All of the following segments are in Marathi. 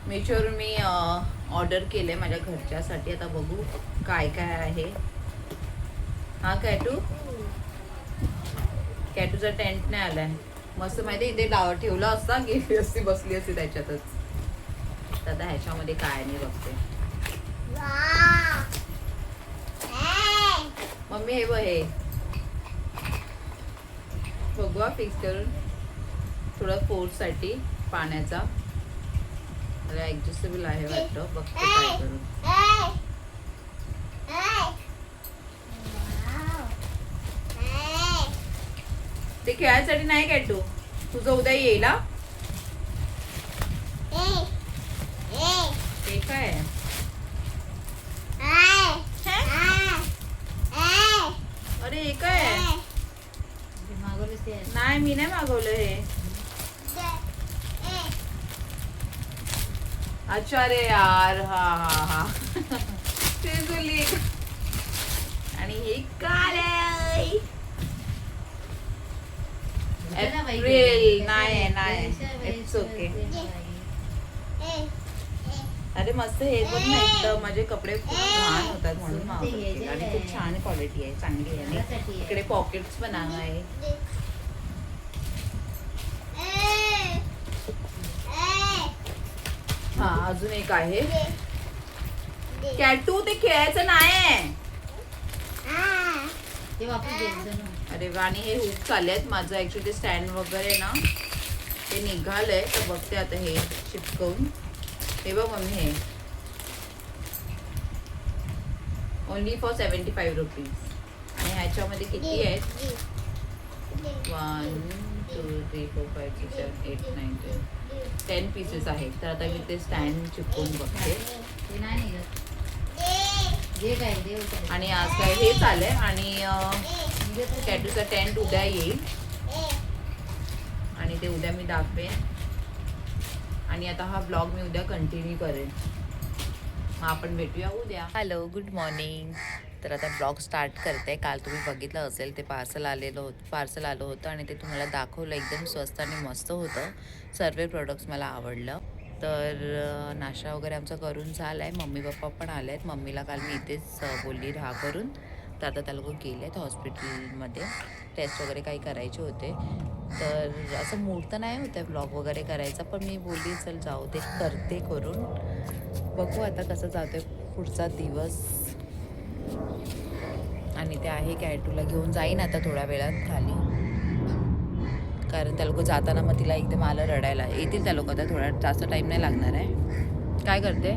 मीशोवरून मी ऑर्डर केले माझ्या घरच्यासाठी. आता बघू काय काय आहे. हा कॅटूचा टेंट नाही आलाय. मस्त माहिती इथे ठेवला असता गेली असती बसली असती त्याच्यातच. तर आता ह्याच्यामध्ये काय नाही बघते. मम्मी हे बघ हे बघू फिक्स करून थोडा फोर्स साठी पाण्याचा ऍडजस्टेबल आहे वाटतं. बघते काय करून. ते खेळायसाठी नाही कॅटू तुझं उद्या येईल. ते काय अरे हे काय नाही मी नाही मागवलं हे. अच्छा रे यार हा हा हा आणि हे काय एप्रिल नाही नाही इट्स ओके. अरे मस्त हे पण नाही माझे कपडे खूप छान होतात म्हणून मागवते. आणि खूप छान क्वालिटी आहे चांगली आहे. आणि इकडे पॉकेट्स पण आहे. हा अजून एक आहे कॅटू ते खेळायचं नाही. अरे आणि हे हुक चाललेत माझं ऍक्च्युली स्टँड वगैरे ना ते निघालंय. तर बघते आता हे चिपकवून. हे बघ मम्मी हे ओनली फॉर 75 रुपीज. आणि ह्याच्यामध्ये किती आहेत 1 2 3 4 5 6 7 8 9 10 पीसेस आहेत. तर आता मी ते स्टँड चिपकवून बघते. आणि आज काय हे चाललंय. आणि कॅटूचा टेंट उद्या येईल आणि ते उद्या मी दाखवेन. आणि आता हा ब्लॉग मी उद्या कंटिन्यू करेन. मग आपण भेटूया उद्या. Hello good morning. तर आता ब्लॉग स्टार्ट करते. काल तुम्ही बघितलं असेल ते पार्सल आलं होतं आणि ते तुम्हाला दाखवलं. एकदम स्वस्त आणि मस्त होतं. सर्व प्रोडक्ट्स मला आवडलं. तर नाश्ता वगैरे आमचा करून झाला आहे. मम्मी पप्पा पण आले आहेत. मम्मीला काल मी इथेच बोलली राहा करून. तर आता त्या लोक गेले आहेत हॉस्पिटलमध्ये. टेस्ट वगैरे काही करायचे होते. तर असं मूड तर नाही होतं ब्लॉग वगैरे करायचा. पण मी बोलली चल जाऊ ते करते करून. बघू आता कसं जातोय पुढचा दिवस. आणि ते आहे कॅटूला घेऊन जाईन आता थोड्या वेळात खाली. कारण त्या लोक जाताना मग तिला एकदम आलं रडायला. येतील त्या लोक आता थोडा जास्त टाईम नाही लागणार आहे. काय करते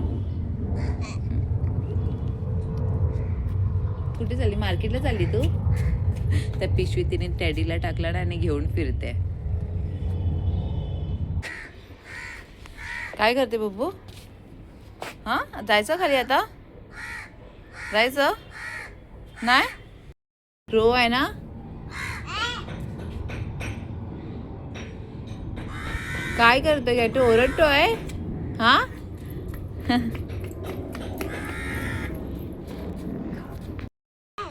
कुठे चालली मार्केटला चालली तू. त्या पिशवी तिने टॅडीला टाकला ना आणि घेऊन फिरते. काय करते बब्बू. हा जायचं खाली आता जायचं नाही. रो आहे ना. काय करतोय कॅटू ओरडतोय हा.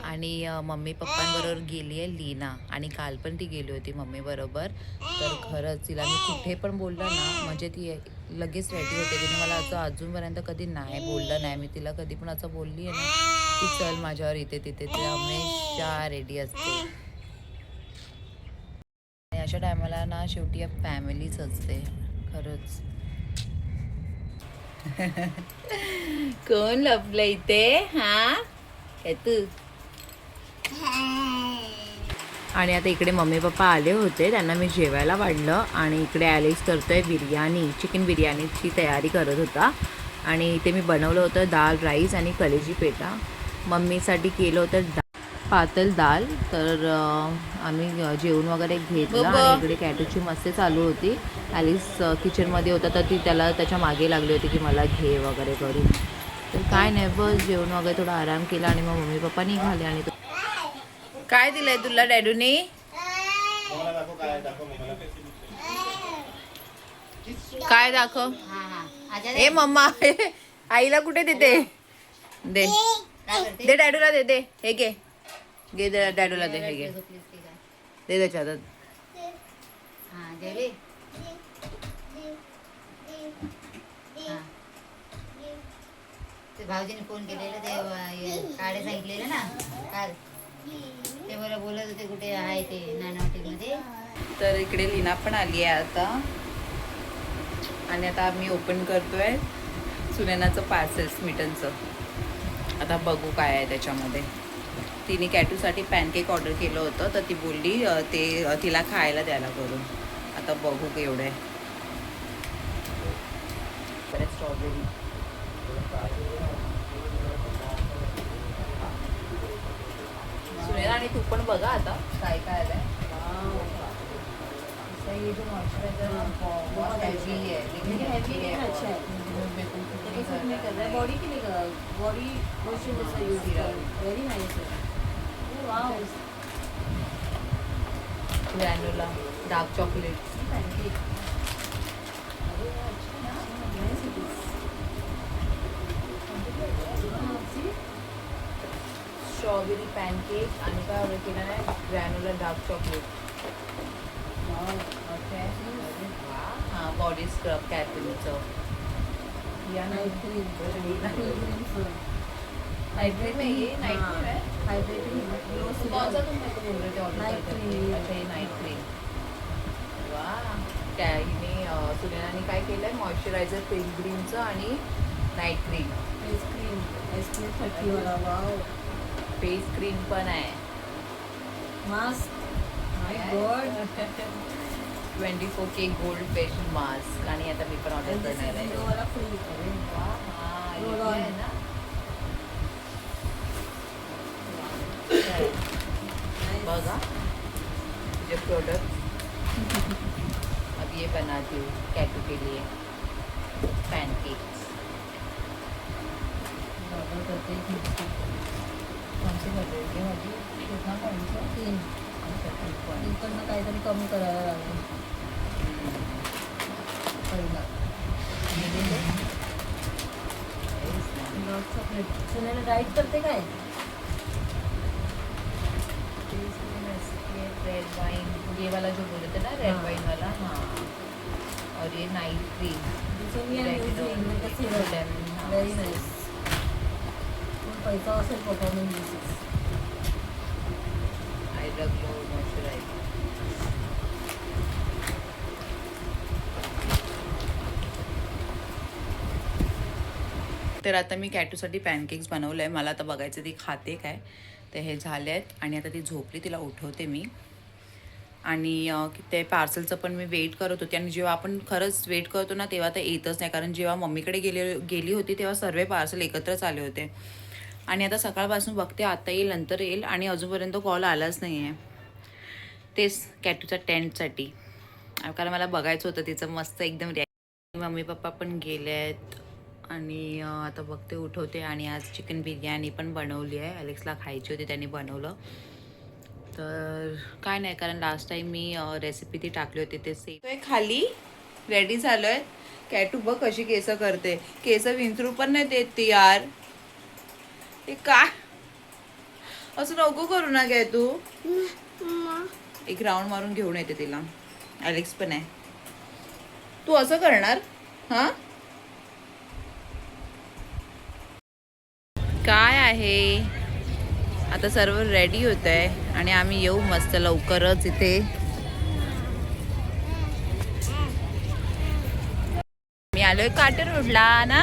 आणि मम्मी पप्पांबरोबर गेली आहे लीना. आणि काल पण ती गेली होती मम्मी बरोबर. तर खरंच तिला मी कुठे पण बोललं ना म्हणजे ती लगेच रेडी होते. तिने मला असं अजूनपर्यंत कधी नाही बोललं नाही. मी तिला कधी पण असं बोलली आहे ना की चल माझ्यावर इथे तिथे ती हमेशा रेडी असते. आणि अशा टायमाला ना शेवटी फॅमिलीच असते खरंच. कोण लपलं इथे हा तू. आणि आता इकडे मम्मी पप्पा आले होते. त्यांना मी जेवायला वाढलं. आणि इकडे ॲलिस करतोय बिर्याणी चिकन बिर्याणीची तयारी करत होता. आणि इथे मी बनवलं होतं दाल राईस आणि कलेजी पेटा. मम्मीसाठी केलं होतं पातळ दाल. तर आम्ही जेवण वगैरे घेतलं. आणि इकडे कॅटूची मस्ती चालू होती. ॲलिस किचनमध्ये होता तर ती त्याला त्याच्या मागे लागली होती की मला घे वगैरे करून. तर काय नाही बस जेवण वगैरे थोडा आराम केला. आणि मग मम्मी पप्पा निघाले. आणि काय दिलंय तुला डॅडूनी. काय दाखव. ए मम्मा आईला कुठे देते. दे दे डॅडूला दे दे हे घे घे डॅडूला दे हे घे दे त्याच्यात. भाऊजीने फोन केलेला ते काढे सांगितलेलं ना काल, ते मला बोलत होते कुठे आहे ते नाना हॉटेलमध्ये. तर इकडे लीना पण आली आहे आता, आणि आता आम्ही ओपन करतोय सुनैनाचं पार्सल स्मिटनचं. आता बघू काय आहे त्याच्यामध्ये. तिने कॅटूसाठी पॅनकेक ऑर्डर केलं होतं, तर ती बोलली ते तिला खायला द्यायला करून. आता बघू केवढं आहे. परत स्ट्रॉबेरी, सुनैना आणि तू पण बघा आता काय काय आलंय. ये जो मॉइस्चराइजर बहुत हैवी है, लेकिन हैवी है, अच्छा है, बॉडी के लिए बॉडी लोशन जैसा यूज किया, वेरी नाइस है. Wow, granola dark chocolate, pancake. अरे वाह, अच्छा ना, nice it is. Strawberry pancake आणि काय ऑर्डर केलं आहे ग्रॅन्युलर डार्क चॉकलेट. हां, बॉडी स्क्रब कॅटरीचं. या नाइट क्रीम. नाइट क्रीम है ये, नाइट क्रीम है. हाइड्रेटिंग ग्लो कौन सा तुम मेरे को बोल रहे थे ऑर्डर नाइट करते? क्रीम. अच्छा ये नाइट क्रीम. वाह, त्या हिने सुनैनाने काय केलं आहे मॉइश्चरायझर पिलग्रीमचं आणि night cream. Face cream SPF 30 वाला. वाओ, फेस क्रीम पण आहे. Mask. My god, 24K gold facial mask. आणि आता मी पण ऑर्डर करणार आहे. वाला फ्री. अरे वाह, हां, Roll ये on. आहे ना. बघा मुझे प्रोडक्ट अब ये बनाती हूँ कैटू के लिए पैनकेक्स. ऑर्डर करते हैं. कौन सी कर रही है भाजी? कितना पॉइंट? 3. अच्छा 3 पॉइंट. इकडनं काहीतरी कमी करायला लागेल पहिला. Dark chocolate. सुनेला डाईट करते काय? रेड वाइन, ये वाला जो बोले थे ना रेड हाँ. वाइन वाला. हाँ, और ये नाइट क्रीम. मी व्हेरी नाईस. पैसा असेल परफॉर्मन्स दिसेस. Hydra glow moisturiser. तर आता मी कॅटूसाठी पॅनकेक्स बनवलं आहे. मला आता बघायचं ती खाते काय. तर हे झाले आहेत आणि आता ती झोपली, तिला उठवते मी. आणि ते पार्सलचं पण मी वेट करत होते. आणि जेव्हा आपण खरंच वेट करतो ना तेव्हा ते येतच नाही, कारण जेव्हा मम्मीकडे गेली होती तेव्हा सर्व पार्सल एकत्रच आले होते. आणि आता सकाळपासून बघते आता येईल नंतर येईल, आणि अजूनपर्यंत कॉल आलाच नाही आहे. तेच कॅटूच्या टेंटसाठी, कारण मला बघायचं होतं तिचं मस्त एकदम मम्मी पप्पा पण गेले आहेत. आणि आता बघते उठवते. आणि आज चिकन बिर्याणी पण बनवली आहे, अलेक्सला खायची होती त्यांनी बनवलं. तर काय नाही, कारण लास्ट टाईम मी रेसिपी ती टाकली होती ते सेम. खाली रेडी झालो आहे. कॅटू बघ कशी केस करते, केस विंचरू पण नाही देत ती यार. हे काय असं नको करू ना काय तू. एक राऊंड मारून घेऊन येते तिला. अलेक्स पण आहे. तू असं करणार? हां, काय आहे. आता सर्व रेडी होत आहे आणि आम्ही येऊ मस्त लवकरच इथे. मी आलोय कार्टर रोडला ना.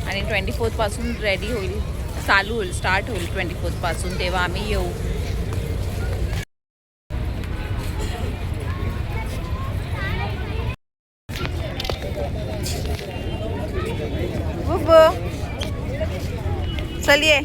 आणि 24 पासून रेडी होईल, चालू होईल, स्टार्ट होईल 24 पासून, तेव्हा आम्ही येऊ. चलिए.